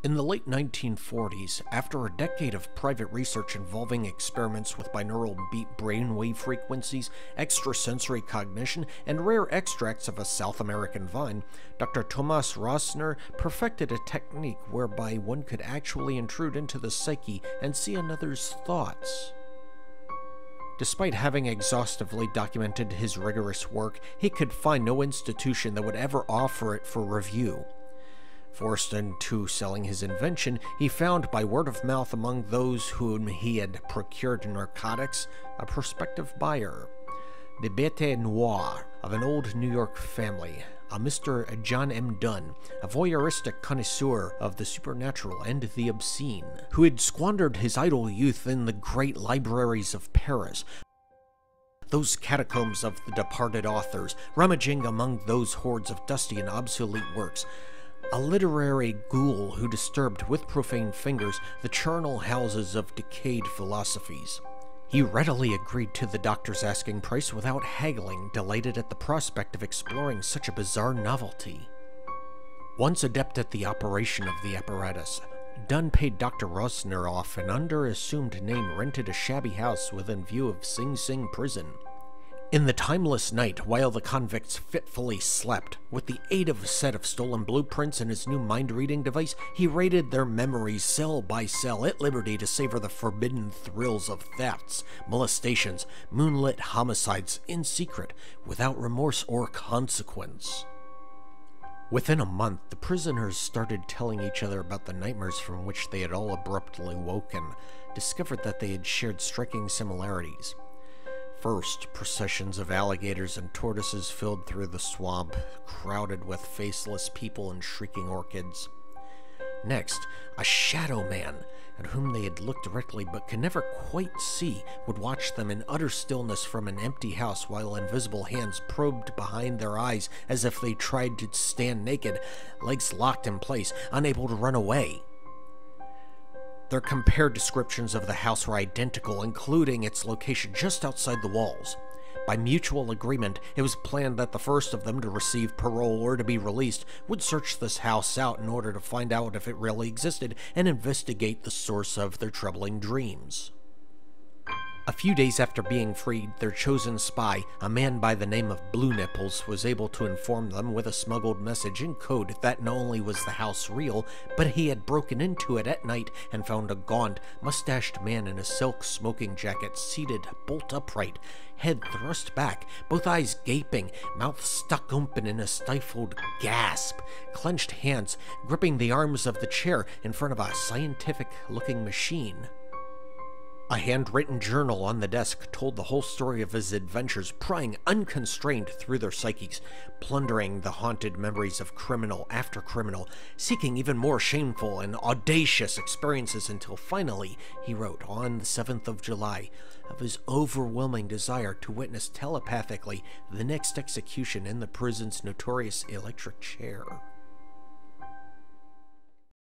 In the late 1940s, after a decade of private research involving experiments with binaural beat brainwave frequencies, extrasensory cognition, and rare extracts of a South American vine, Dr. Thomas Rosner perfected a technique whereby one could actually intrude into the psyche and see another's thoughts. Despite having exhaustively documented his rigorous work, he could find no institution that would ever offer it for review. Forced into selling his invention, he found by word of mouth among those whom he had procured narcotics a prospective buyer. The bête noire of an old New York family, a Mr. John M. Dunn, a voyeuristic connoisseur of the supernatural and the obscene, who had squandered his idle youth in the great libraries of Paris, those catacombs of the departed authors, rummaging among those hordes of dusty and obsolete works, a literary ghoul who disturbed with profane fingers the charnel houses of decayed philosophies. He readily agreed to the doctor's asking price without haggling, delighted at the prospect of exploring such a bizarre novelty. Once adept at the operation of the apparatus, Dunn paid Dr. Rosner off and under assumed name rented a shabby house within view of Sing Sing prison. In the timeless night, while the convicts fitfully slept, with the aid of a set of stolen blueprints and his new mind-reading device, he raided their memories cell by cell at liberty to savor the forbidden thrills of thefts, molestations, moonlit homicides in secret, without remorse or consequence. Within a month, the prisoners started telling each other about the nightmares from which they had all abruptly woken, discovered that they had shared striking similarities. First, processions of alligators and tortoises filled through the swamp, crowded with faceless people and shrieking orchids. Next, a shadow man, at whom they had looked directly but could never quite see, would watch them in utter stillness from an empty house while invisible hands probed behind their eyes as if they tried to stand naked, legs locked in place, unable to run away. Their compared descriptions of the house were identical, including its location just outside the walls. By mutual agreement, it was planned that the first of them to receive parole or to be released would search this house out in order to find out if it really existed and investigate the source of their troubling dreams. A few days after being freed, their chosen spy, a man by the name of Blue Nipples, was able to inform them with a smuggled message in code that not only was the house real, but he had broken into it at night and found a gaunt, mustached man in a silk smoking jacket seated bolt upright, head thrust back, both eyes gaping, mouth stuck open in a stifled gasp, clenched hands gripping the arms of the chair in front of a scientific-looking machine. A handwritten journal on the desk told the whole story of his adventures, prying unconstrained through their psyches, plundering the haunted memories of criminal after criminal, seeking even more shameful and audacious experiences until finally he wrote on the 7th of July of his overwhelming desire to witness telepathically the next execution in the prison's notorious electric chair.